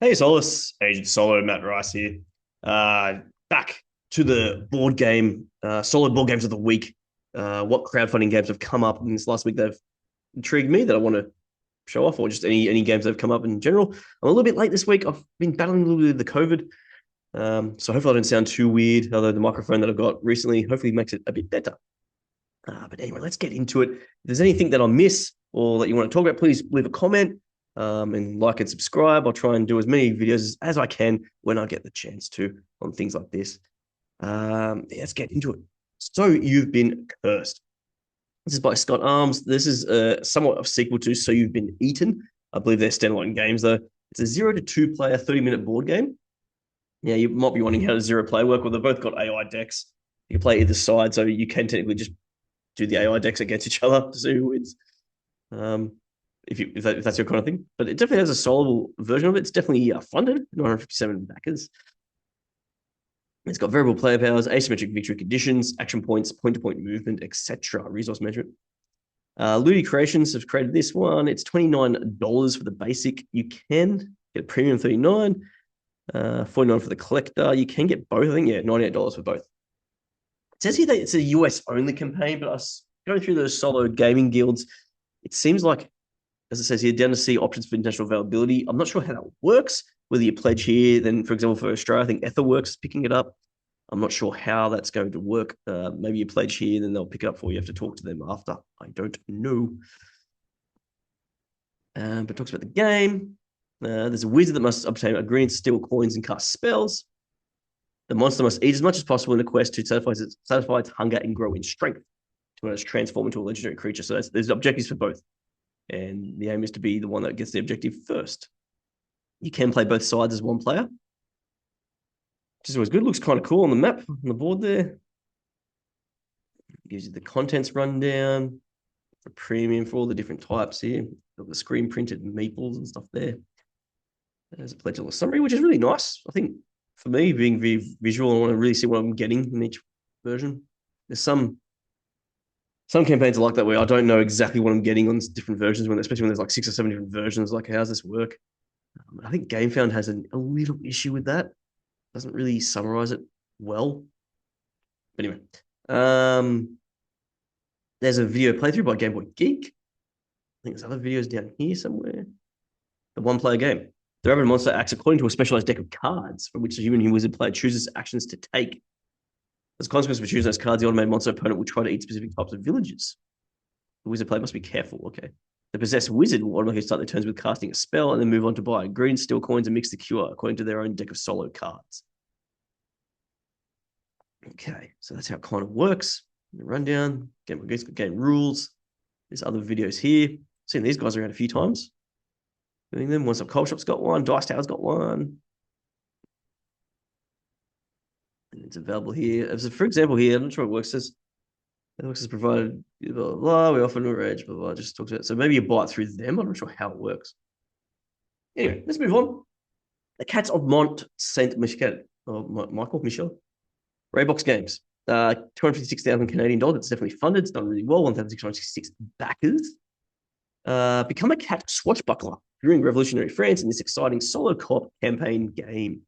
Hey, Solace, Agent Solo, Matt Rice here. Back to the board game, solid board games of the week. What crowdfunding games have come up in this last week that have intrigued me that I want to show off, or just any games that have come up in general. I'm a little bit late this week. I've been battling a little bit with the COVID, so hopefully I don't sound too weird. Although the microphone that I've got recently hopefully makes it a bit better. But anyway, let's get into it. If there's anything that I miss or that you want to talk about, please leave a comment and like and subscribe. I'll try and do as many videos as I can when I get the chance to on things like this. Yeah, let's get into it. So You've Been Cursed. This is by Scott Arms. This is somewhat of a sequel to So You've Been Eaten. I believe they're standalone games, though. It's a 0 to 2 player, 30-minute board game. Yeah, you might be wondering how does zero player work. Well, they've both got AI decks. You can play either side, so you can technically just do the AI decks against each other to see who wins. If that's your kind of thing. But it definitely has a solvable version of it. It's definitely funded, 957 backers. It's got variable player powers, asymmetric victory conditions, action points, point-to-point movement, etc. Resource management. Ludi Creations have created this one. It's $29 for the basic. You can get premium 39, 49 for the collector. You can get both. I think, yeah, $98 for both. It says here that it's a US only campaign, but I was going through those solo gaming guilds. It seems like, as it says here, down to see options for international availability. I'm not sure how that works. Whether you pledge here, then, for example, for Australia, I think Etherworks is picking it up. I'm not sure how that's going to work. Maybe you pledge here, then they'll pick it up for you. You have to talk to them after. I don't know. But it talks about the game. There's a wizard that must obtain agreement to steal coins and cast spells. The monster must eat as much as possible in the quest to satisfy its hunger and grow in strength to transform into a legendary creature. So there's objectives for both. And the aim is to be the one that gets the objective first. You can play both sides as one player, which is always good. Looks kind of cool on the map, on the board there. It gives you the contents rundown, the premium for all the different types here. Got the screen printed meeples and stuff there. There's a pledge summary, which is really nice. I think for me, being visual, I want to really see what I'm getting in each version. There's some campaigns are like that where I don't know exactly what I'm getting on different versions, especially when there's like 6 or 7 different versions. Like, how does this work? I think Gamefound has a little issue with that. Doesn't really summarize it well. But anyway, there's a video playthrough by Game Boy Geek. I think there's other videos down here somewhere. The one-player game. The rabbit monster acts according to a specialized deck of cards from which the human wizard player chooses actions to take. As a consequence for choosing those cards, the automated monster opponent will try to eat specific types of villages. The wizard player must be careful, okay. The possessed wizard will automatically start their turns with casting a spell and then move on to buy green, steal coins, and mix the cure according to their own deck of solo cards. Okay, so that's how it kind of works. Rundown, game rules. There's other videos here. I've seen these guys around a few times. Doing them. One Stop Cold Shop's got one. Dice Tower's got one. And it's available here. As for example, here, I'm not sure how it works. It looks as provided, blah, blah, blah. We offer a range, blah, blah, just talks about. So maybe you buy it through them. I'm not sure how it works. Anyway, let's move on. The Cats of Mont Saint Michel. Michel. Raybox Games. 256,000 Canadian dollars. It's definitely funded. It's done really well. 1,666 backers. Become a cat swashbuckler during revolutionary France in this exciting solo co-op campaign game.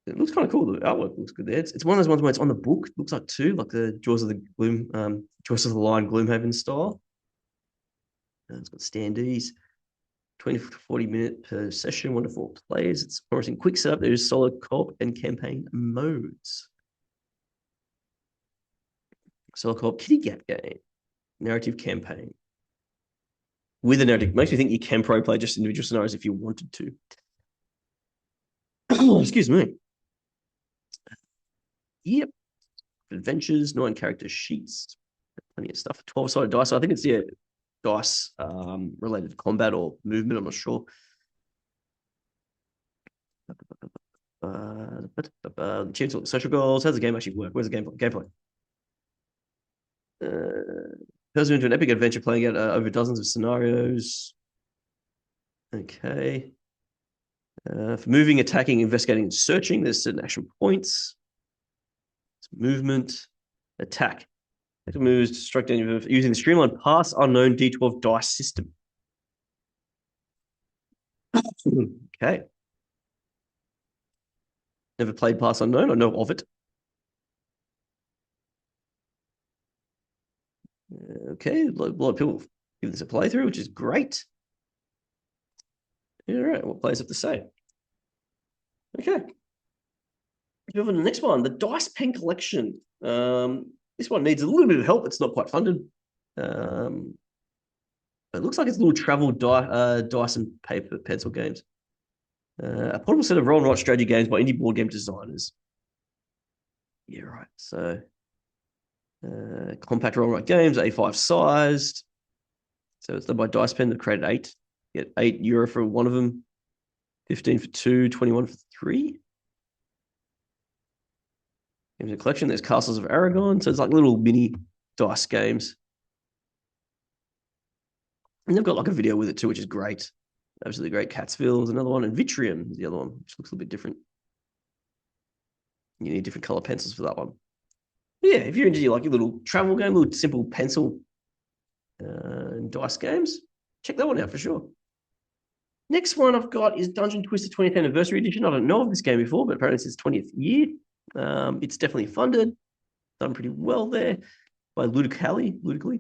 It looks kind of cool. The artwork looks good there. It's one of those ones where it's on the book. It looks like too, like the Jaws of the Lion Gloomhaven style. It's got standees. 20 to 40 minute per session, 1 to 4 players. It's promising quick setup. There's solo co-op and campaign modes. Solo co-op kitty cat game. Narrative campaign. With a narrative. Makes me think you can pro play just individual scenarios if you wanted to. Excuse me. Yep. Adventures, 9 character sheets. Plenty of stuff. 12-sided dice. So I think it's dice related to combat or movement. I'm not sure. Achievements, social goals. How does the game actually work? Where's the gameplay? Turns into an epic adventure playing out over dozens of scenarios. Okay. For moving, attacking, investigating, and searching, there's certain action points. It's movement, attack. Attack moves to strike down using the streamlined pass unknown D12 dice system. Okay. Never played Pass Unknown. I know of it. Okay, a lot of people give this a playthrough, which is great. All right, what players have to say? Okay. Move on to the next one, the DicePen Collection. This one needs a little bit of help. It's not quite funded. But it looks like it's little travel dice and paper pencil games. A portable set of roll and write strategy games by indie board game designers. Yeah, right. So compact roll and write games, A5 sized. So it's done by DicePen. They've created 8. You get €8 for one of them, 15 for 2, 21 for 3. Games in collection. There's Castles of Aragon. So it's like little mini dice games. And they've got like a video with it too, which is great. Absolutely great. Catsville is another one, and Vitrium is the other one, which looks a little bit different. You need different color pencils for that one. But yeah, if you're into like your little travel game, little simple pencil and dice games, check that one out for sure. Next one I've got is Dungeon Twister 20th Anniversary Edition. I don't know of this game before, but apparently it's its 20th year. It's definitely funded, done pretty well there by Ludically.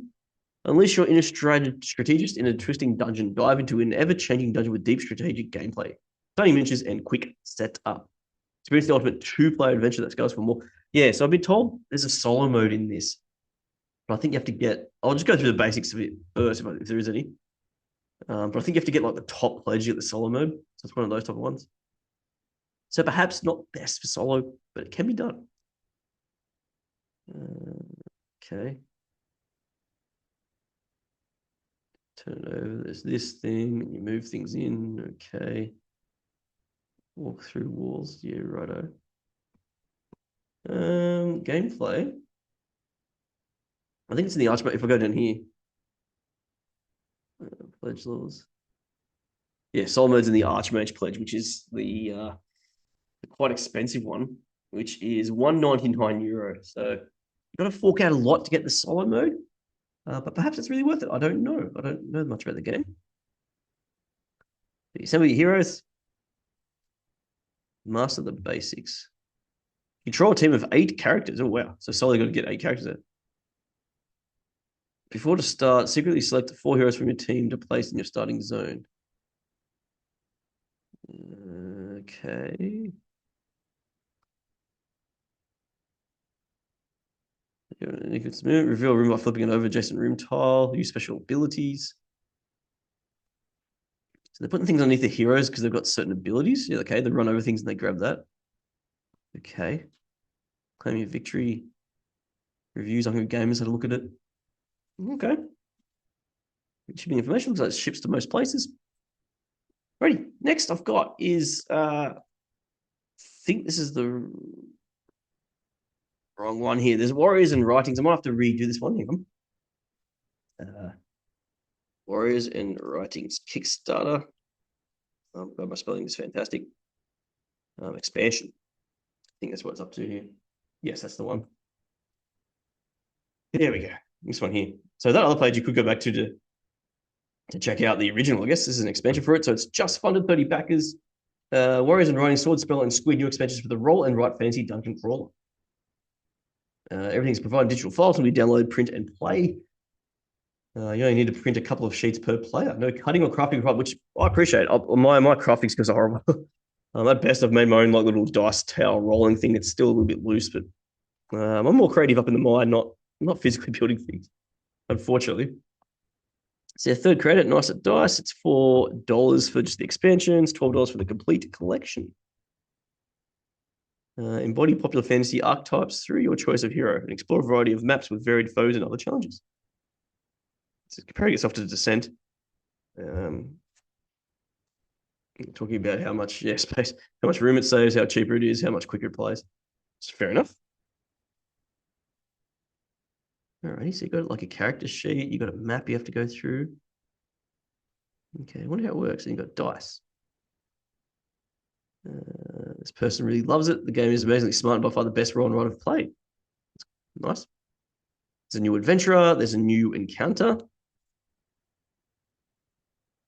Unleash your inner strategist in a twisting dungeon. Dive into an ever-changing dungeon with deep strategic gameplay, stunning miniatures, and quick setup. Experience the ultimate 2-player adventure that scales for more. Yeah, so I've been told there's a solo mode in this. But I think you have to get... I'll just go through the basics of it first, if there is any. But I think you have to get like the top pledge to get the solo mode. So it's one of those type of ones. So perhaps not best for solo, but it can be done. Okay. Turn it over. There's this thing, and you move things in. Okay. Walk through walls. Yeah, righto. Gameplay. I think it's in the Archmage. If I go down here, pledge laws. Yeah, solo mode's in the Archmage pledge, which is the quite expensive one, which is €199. So you've got to fork out a lot to get the solo mode. But perhaps it's really worth it. I don't know. I don't know much about the game. Assemble your heroes. Master the basics. Control a team of 8 characters. Oh, wow. So solo got to get 8 characters there. Before to start, secretly select 4 heroes from your team to place in your starting zone. Okay. Reveal a room by flipping an over adjacent room tile. Use special abilities. So they're putting things underneath the heroes because they've got certain abilities. Yeah, okay. They run over things and they grab that. Okay. Claim your victory. Reviews. I'm going to gamers had a look at it. Okay. Shipping information looks like it ships to most places. Ready. Next I've got is I think this is the wrong one here. There's Warriors and Writings. I might have to redo this one. Warriors and Writings Kickstarter. God, my spelling is fantastic. Expansion. I think that's what it's up to here. Yes, that's the one. There we go. This one here. So that other page you could go back to check out the original. I guess this is an expansion for it. So it's just funded 30 backers. Warriors and Writing, Sword Spell, and Squid, new expansions for the roll and write fantasy dungeon crawler. Everything's provided digital files will be downloaded, print, and play. You only need to print a couple of sheets per player. No cutting or crafting required, which I appreciate. My crafting skills are horrible. At best, I've made my own like little dice towel rolling thing. It's still a little bit loose, but I'm more creative up in the mind, not physically building things, unfortunately. So yeah, third credit, nice at dice. It's $4 for just the expansions, $12 for the complete collection. Embody popular fantasy archetypes through your choice of hero and explore a variety of maps with varied foes and other challenges. So comparing itself to Descent. Talking about how much space, how much room it saves, how cheaper it is, how much quicker it plays. It's fair enough. Alrighty, so you got like a character sheet, you got a map you have to go through. Okay, I wonder how it works. And you got dice. This person really loves it. The game is amazingly smart and by far the best roll and write I've played. Nice. There's a new adventurer. There's a new encounter.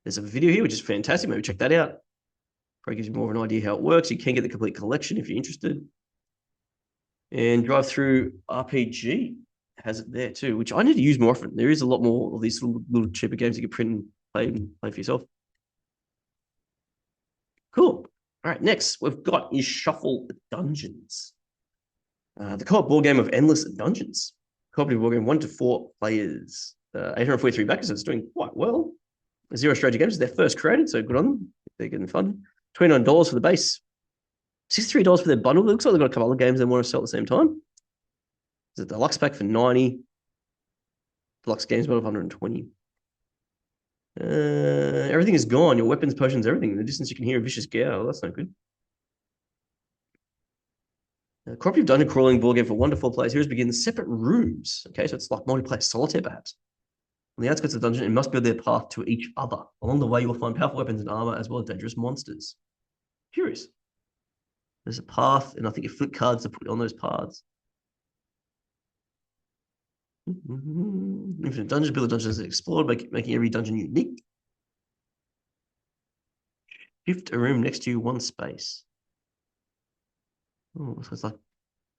There's a video here, which is fantastic. Maybe check that out. Probably gives you more of an idea how it works. You can get the complete collection if you're interested. And Drive Through RPG has it there too, which I need to use more often. There is a lot more of these little cheaper games you can print and play for yourself. Cool. All right, next we've got is Shuffle Dungeons. The co-op board game of Endless Dungeons. Cooperative board game, 1 to 4 players. 843 backers, so it's doing quite well. Zero Strategy Games is their first created, so good on them. They're getting funded. $29 for the base. $63 for their bundle. It looks like they've got a couple other games they want to sell at the same time. Is it the Deluxe pack for 90? Deluxe games bundle for 120. Everything is gone. Your weapons, potions, everything. In the distance, you can hear a vicious growl. That's not good. Cooperative dungeon crawling board game for 1 to 4 players. Heroes begin separate rooms. Okay, so it's like multiplayer solitaire, perhaps. On the outskirts of the dungeon, it must build their path to each other. Along the way, you will find powerful weapons and armor, as well as dangerous monsters. Curious. There's a path, and I think you flip cards to put on those paths. Infinite dungeons, build dungeons that explored, making every dungeon unique. Shift a room next to you, 1 space. Oh, so it's like,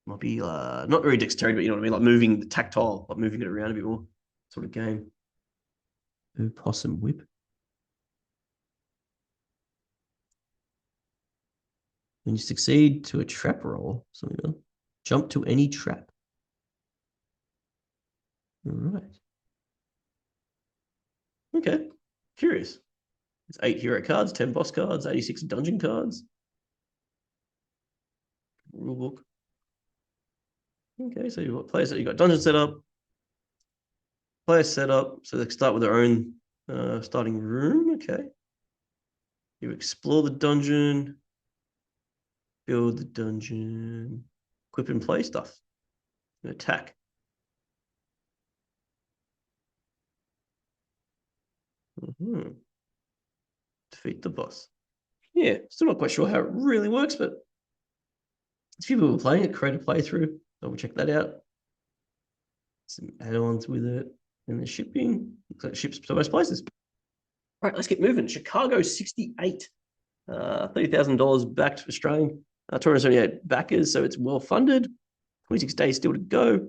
might be not very dexterity, but you know what I mean, like moving the tactile, like moving it around a bit more, sort of game. Possum whip. When you succeed to a trap roll, something else, jump to any trap. All right. Okay. Curious. It's 8 hero cards, 10 boss cards, 86 dungeon cards. Rulebook. Okay, so you've got players, you got dungeon setup, player setup, so they start with their own starting room. Okay. You explore the dungeon, build the dungeon, equip and play stuff, and attack. Defeat the boss. Yeah, still not quite sure how it really works, but a few people playing it, create a playthrough. So we'll check that out. Some add-ons with it. And the shipping. Looks like it ships to most places. All right, let's get moving. Chicago 68. $30,000 backed Australian. 278 backers, so it's well funded. 26 days still to go.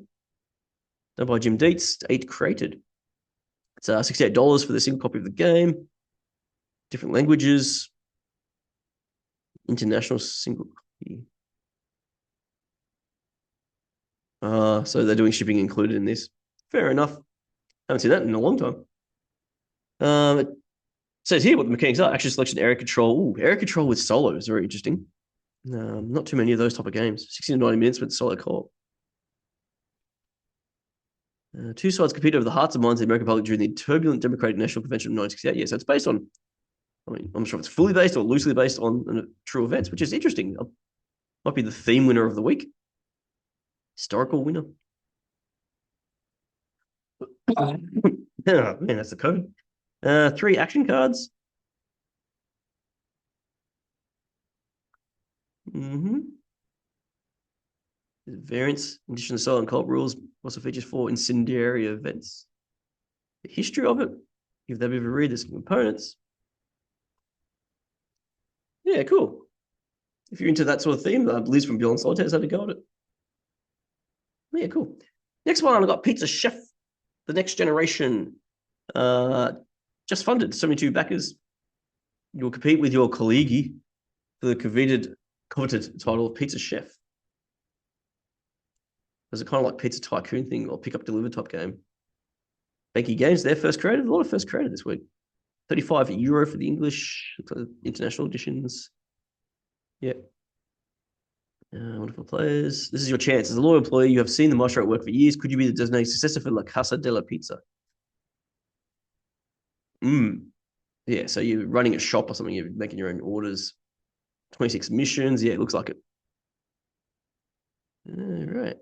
Done by Jim Dietz. 8 created. It's $68 for the single copy of the game. Different languages. International single copy. So they're doing shipping included in this. Fair enough. Haven't seen that in a long time. It says here what the mechanics are. Action selection, area control. Ooh, area control with solo is very interesting. Not too many of those type of games. 60 to 90 minutes with solo co-op. 2 sides compete over the hearts and minds of the American public during the turbulent Democratic National Convention of 1968. Yeah, so it's based on, I mean, I'm not sure if it's fully based or loosely based on true events, which is interesting. Might be the theme winner of the week. Historical winner. Oh, man, that's the code. 3 action cards. Variants, in addition to solo and co-op rules, also features 4 incendiary events. The history of it, give that a bit of a read. There's some components. Yeah, cool. If you're into that sort of theme, Liz from Beyond Solitaires had a go at it. Yeah, cool. Next one, I've got Pizza Chef, the next generation. Just funded, 72 backers. You'll compete with your colleague for the coveted title of Pizza Chef. Is it kind of like Pizza Tycoon thing or pick up deliver type game? Banky Games, their first created. A lot of first created this week. €35 for the English international editions. Yeah. Wonderful players. This is your chance. As a loyal employee, you have seen the maestro at work for years. Could you be the designated successor for La Casa de la Pizza? Yeah, so you're running a shop or something. You're making your own orders. 26 missions. Yeah, it looks like it. All right.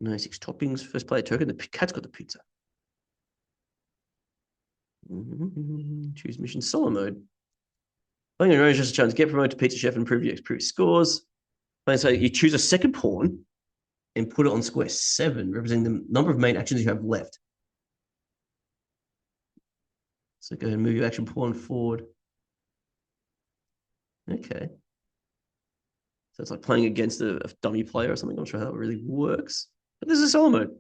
96 toppings. First player token. The cat's got the pizza. Choose mission solo mode. Playing your own is just a chance to get promoted to Pizza Chef and improve your previous scores. So you choose a second pawn and put it on square 7, representing the number of main actions you have left. So go ahead and move your action pawn forward. Okay. So it's like playing against a dummy player or something. I'm not sure how it really works. But this is a solo mode.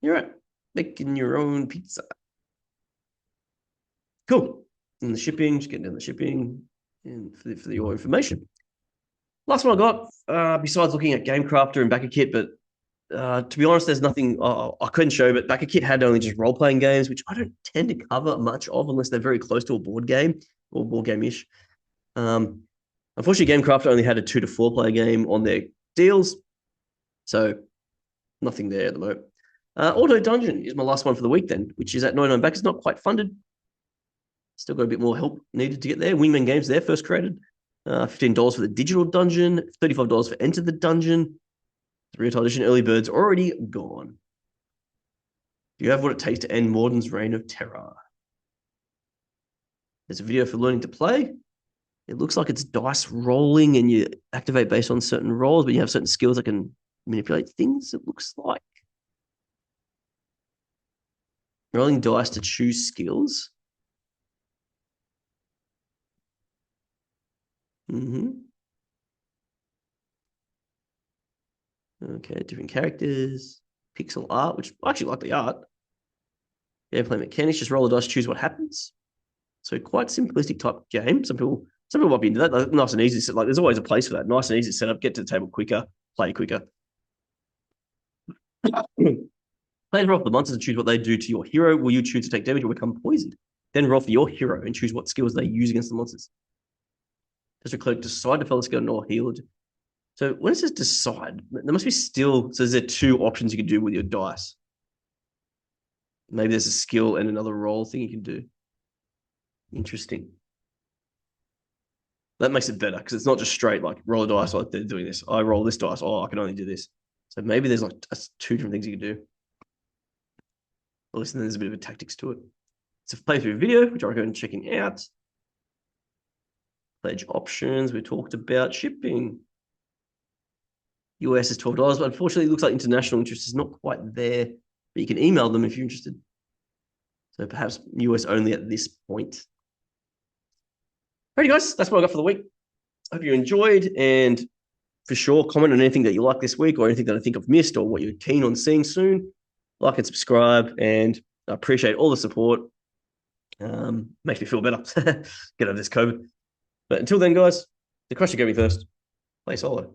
You're right. Making your own pizza. Cool. And the shipping, just getting down the shipping and for your information. Last one I got, besides looking at Gamecrafter and Backerkit, but to be honest, there's nothing I couldn't show, but Backerkit had only just role-playing games, which I don't tend to cover much of unless they're very close to a board game or board game-ish. Unfortunately, Gamecraft only had a 2 to 4 player game on their deals, so nothing there at the moment. Auto Dungeon is my last one for the week then, which is at 99 back. It's not quite funded. Still got a bit more help needed to get there. Wingman Games there, first created. $15 for the digital dungeon, $35 for Enter the Dungeon. The retail edition early birds already gone. Do you have what it takes to end Morden's reign of terror? There's a video for learning to play. It looks like it's dice rolling and you activate based on certain rolls, but you have certain skills that can manipulate things, it looks like. Rolling dice to choose skills. Okay, different characters. Pixel art, which I actually like the art. Gameplay mechanics, just roll the dice, choose what happens. So quite simplistic type game. Some people might be into that. Like, nice and easy. Like there's always a place for that. Nice and easy setup. Get to the table quicker. Play quicker. Players roll for the monsters and choose what they do to your hero. Will you choose to take damage or become poisoned? Then roll for your hero and choose what skills they use against the monsters. Does your cleric decide to follow the skill or heal? So when it says decide, there must be still. So there 2 options you can do with your dice. Maybe there's a skill and another roll thing you can do. Interesting. That makes it better because it's not just straight like roll a dice like they're doing this. I roll this dice. Oh, I can only do this. So maybe there's like 2 different things you can do. At least then there's a bit of a tactics to it. It's a playthrough video, which I recommend checking out. Pledge options. We talked about shipping. US is $12, but unfortunately, it looks like international interest is not quite there. But you can email them if you're interested. So perhaps US only at this point. Alrighty, guys, that's what I got for the week. Hope you enjoyed, and for sure, comment on anything that you like this week or anything that I think I've missed or what you're keen on seeing soon. Like and subscribe, and I appreciate all the support. Makes me feel better. Get over this COVID. But until then, guys, the crush you gave me first. Play solo.